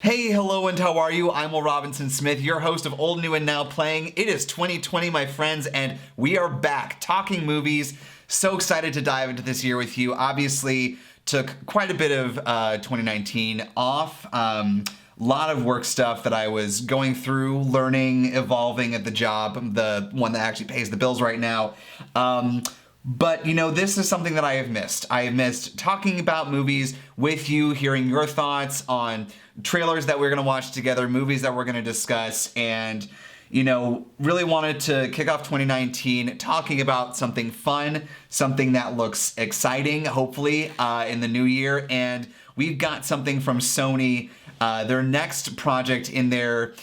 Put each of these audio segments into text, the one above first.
Hey, hello, and how are you? I'm Will Robinson Smith, your host of Old, New, and Now Playing. It is 2020, my friends, and we are back talking movies. So excited to dive into this year with you. Obviously, took quite a bit of 2019 off. Lot of work stuff that I was going through, learning, evolving at the job, the one that actually pays the bills right now. But, you know, this is something that I have missed. I have missed talking about movies with you, hearing your thoughts on trailers that we're going to watch together, movies that we're going to discuss, and, you know, really wanted to kick off 2019 talking about something fun, something that looks exciting, hopefully, in the new year. And we've got something from Sony, their next project in their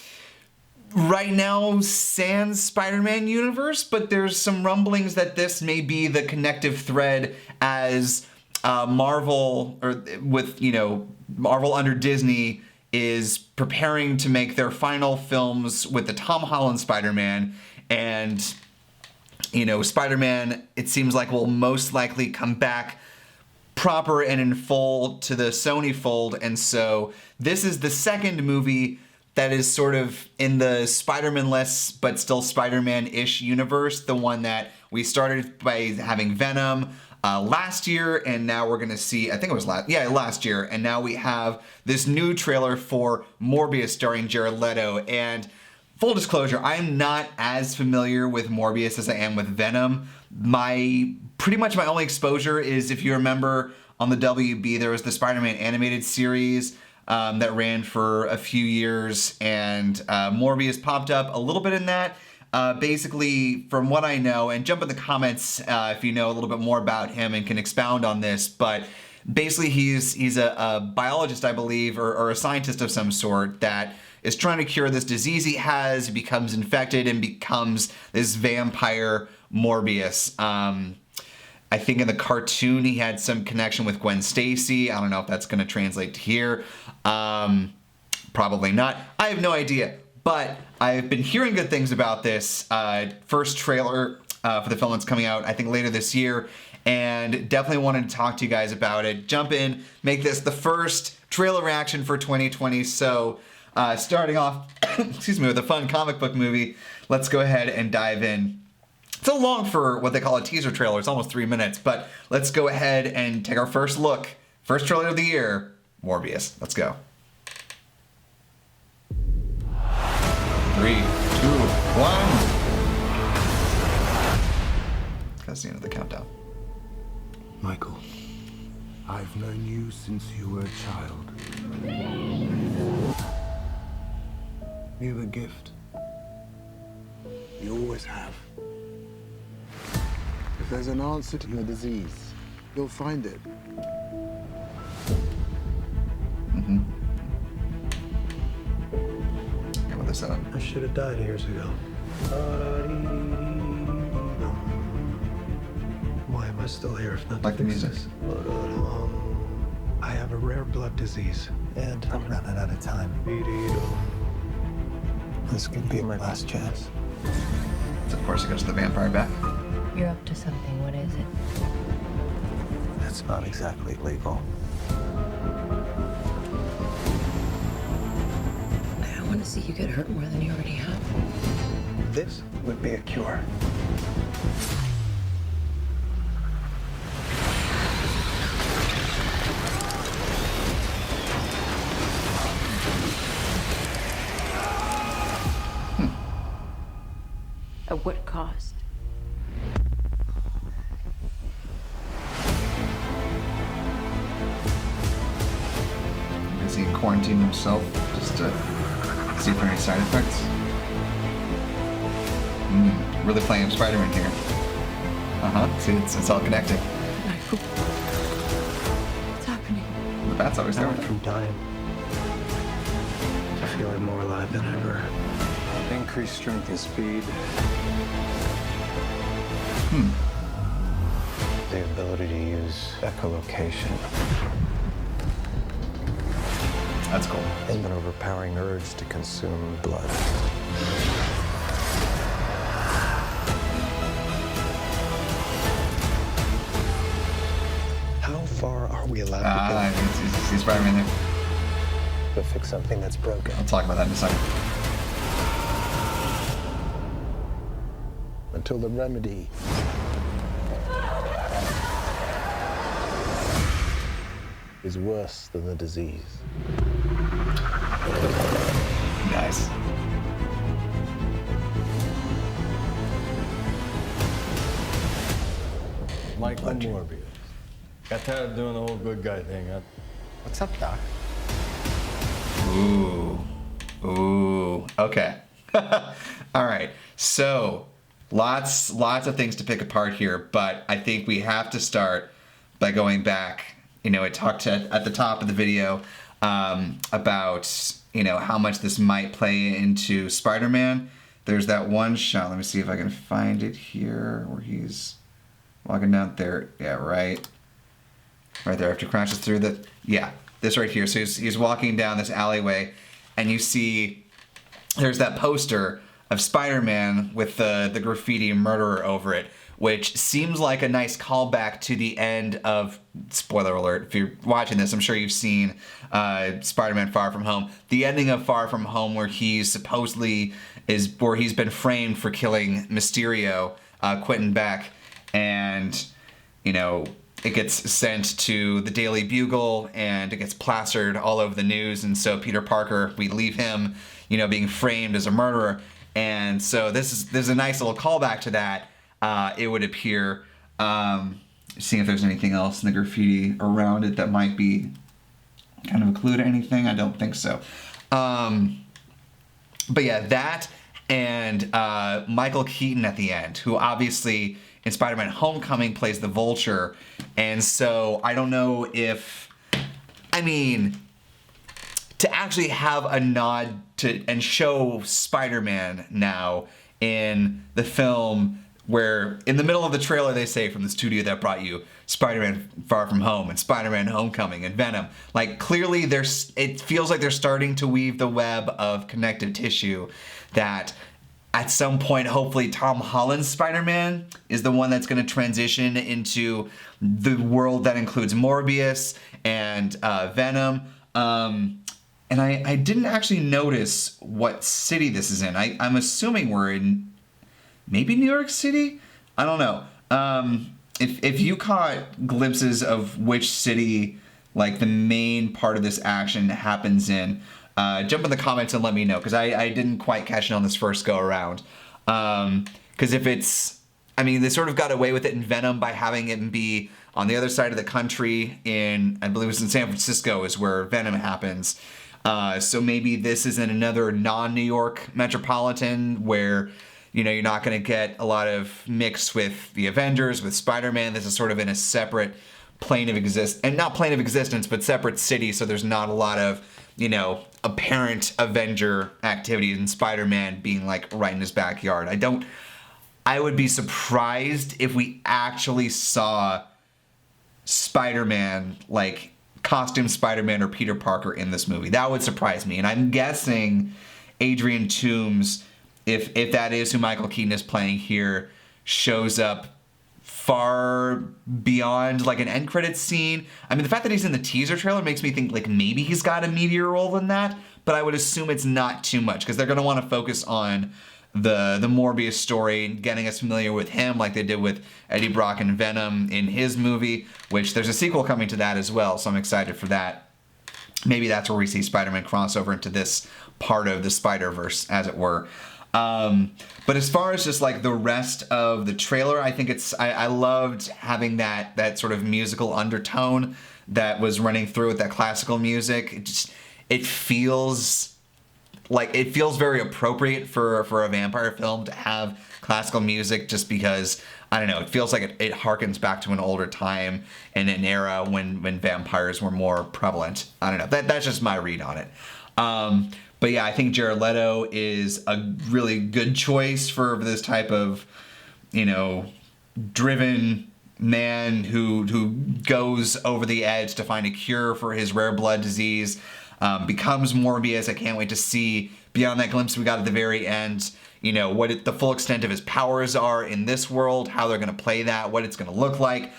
right now sans Spider-Man universe, but there's some rumblings that this may be the connective thread as Marvel, or with, you know, Marvel under Disney is preparing to make their final films with the Tom Holland Spider-Man. And, you know, Spider-Man, it seems like, will most likely come back proper and in full to the Sony fold. And so this is the second movie that is sort of in the Spider-Man-less but still Spider-Man-ish universe. The one that we started by having Venom last year, and now we're gonna see, I think it was last year, and now we have this new trailer for Morbius starring Jared Leto. And full disclosure, I'm not as familiar with Morbius as I am with Venom. Pretty much my only exposure is, if you remember, on the WB, there was the Spider-Man animated series that ran for a few years, and Morbius popped up a little bit in that. Basically, from what I know, and jump in the comments if you know a little bit more about him and can expound on this, but basically he's a biologist, I believe, or a scientist of some sort that is trying to cure this disease he has. He becomes infected and becomes this vampire Morbius. I think in the cartoon he had some connection with Gwen Stacy. I don't know if that's going to translate to here. Probably not. I have no idea. But I've been hearing good things about this first trailer for the film that's coming out, I think, later this year. And definitely wanted to talk to you guys about it. Jump in, make this the first trailer reaction for 2020. So starting off, excuse me, with a fun comic book movie, let's go ahead and dive in. It's a long for what they call a teaser trailer. It's almost 3 minutes, but let's go ahead and take our first look. First trailer of the year, Morbius. Let's go. 3, 2, 1. That's the end of the countdown. Michael, I've known you since you were a child. You're a gift. You always have. If there's an answer to your disease, you'll find it. Mm-hmm. Come with this up. I should have died years ago. Why am I still here if not Like to the fix music. this? I have a rare blood disease, and I'm running out of time. This could be my last chance. So of course it goes to the vampire bat. You're up to something. What is it? That's not exactly legal. I want to see you get hurt more than you already have. This would be a cure. At what cost? Is he quarantined himself just to see if there are any side effects? Really playing Spider-Man here. See, it's all connected. Michael, what's happening? The bat's always I there. went from dying to feeling more alive than ever. Increased strength and speed. The ability to use echolocation. That's cool. And an overpowering urge to consume blood. How far are we allowed to go? See Spider-Man there. Go fix something that's broken. I'll talk about that in a second. Until the remedy is worse than the disease. Nice. Michael Morbius. Got tired of doing the whole good guy thing. What's up, Doc? Ooh. Okay. All right. So, lots of things to pick apart here, but I think we have to start by going back. You know, I talked at the top of the video about, you know, how much this might play into Spider-Man. There's that one shot. Let me see if I can find it here where he's walking down there. Yeah, right there after he crashes through the... Yeah, this right here. So he's walking down this alleyway, and you see there's that poster of Spider-Man with the graffiti murderer over it, which seems like a nice callback to the end of... Spoiler alert, if you're watching this, I'm sure you've seen Spider-Man Far From Home. The ending of Far From Home, where he's supposedly where he's been framed for killing Mysterio, Quentin Beck, and, you know, it gets sent to the Daily Bugle, and it gets plastered all over the news, and so Peter Parker, we leave him, you know, being framed as a murderer, and so there's a nice little callback to that, it would appear. Seeing if there's anything else in the graffiti around it that might be kind of a clue to anything. I don't think so. But yeah, that and Michael Keaton at the end, who obviously in Spider-Man Homecoming plays the Vulture. And so I don't know if, I mean, to actually have a nod to and show Spider-Man now in the film, where in the middle of the trailer they say, from the studio that brought you Spider-Man Far From Home and Spider-Man Homecoming and Venom. Like, clearly it feels like they're starting to weave the web of connective tissue that at some point, hopefully Tom Holland's Spider-Man is the one that's going to transition into the world that includes Morbius and Venom. And I didn't actually notice what city this is in. I'm assuming we're in maybe New York City? I don't know. If you caught glimpses of which city, like, the main part of this action happens in, jump in the comments and let me know, because I didn't quite catch it on this first go around. Because if it's... I mean, they sort of got away with it in Venom by having it be on the other side of the country in, I believe it was in San Francisco is where Venom happens. So maybe this is in another non-New York metropolitan where... You know, you're not going to get a lot of mix with the Avengers, with Spider-Man. This is sort of in a separate plane of not plane of existence, but separate city. So there's not a lot of, you know, apparent Avenger activity in Spider-Man being like right in his backyard. I would be surprised if we actually saw Spider-Man, like costume Spider-Man or Peter Parker in this movie. That would surprise me. And I'm guessing Adrian Toomes, if that is who Michael Keaton is playing here, shows up far beyond like an end credits scene. I mean, the fact that he's in the teaser trailer makes me think like maybe he's got a meteor role in that, but I would assume it's not too much because they're going to want to focus on the Morbius story and getting us familiar with him like they did with Eddie Brock and Venom in his movie, which there's a sequel coming to that as well, so I'm excited for that. Maybe that's where we see Spider-Man crossover into this part of the Spider-Verse, as it were. But as far as just like the rest of the trailer, I think I loved having that sort of musical undertone that was running through with that classical music. It feels very appropriate for a vampire film to have classical music, just because, I don't know, it feels like it harkens back to an older time and an era when vampires were more prevalent. I don't know. That's just my read on it. But yeah, I think Jared Leto is a really good choice for this type of, you know, driven man who goes over the edge to find a cure for his rare blood disease, becomes Morbius. I can't wait to see, beyond that glimpse we got at the very end, you know, what the full extent of his powers are in this world, how they're going to play that, what it's going to look like.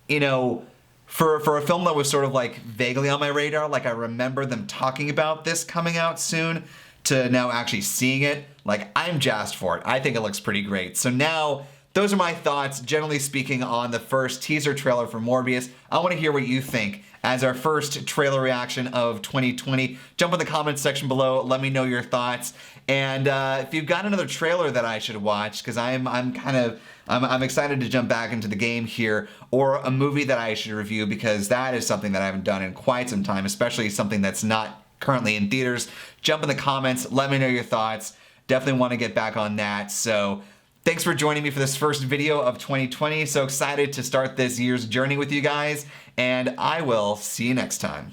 You know, for a film that was sort of like vaguely on my radar, like I remember them talking about this coming out soon, to now actually seeing it, like I'm jazzed for it. I think it looks pretty great. So now, those are my thoughts, generally speaking, on the first teaser trailer for Morbius. I want to hear what you think as our first trailer reaction of 2020. Jump in the comments section below, let me know your thoughts. And if you've got another trailer that I should watch, because I'm excited to jump back into the game here, or a movie that I should review, because that is something that I haven't done in quite some time, especially something that's not currently in theaters. Jump in the comments, let me know your thoughts. Definitely want to get back on that. So thanks for joining me for this first video of 2020. So excited to start this year's journey with you guys, and I will see you next time.